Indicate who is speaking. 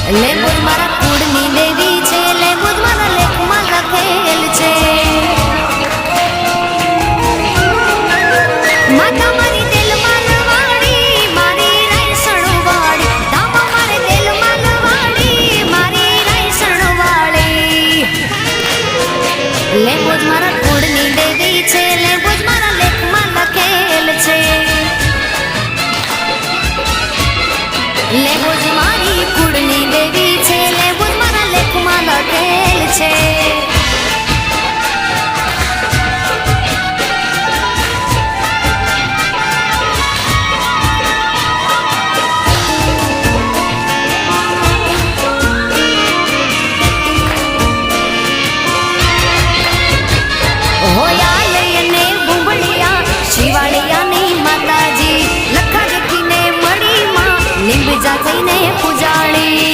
Speaker 1: લેબુજ મારા કુળની દેવી છે, લેબુજ મારા લેખમાં લખેલ છે. માતા મારી દિલમાં લવાડી, મારી રાયસણ વાળી. દામા મારે દિલમાં લવાડી, મારી રાયસણ વાળી. લેબુજ મારા કુળની દેવી છે, લેબુજ મારા લેખમાં લખેલ છે. લેબુજ મારી કુળની દેવી છે, લેબુજ મારા લેખમાં લખેલ છે. હોયા લઈને બુંબળિયા શિવાળિયાની માતાજી લખા દેખીને મળી માં લીંબ જા થઈને પૂજાળી.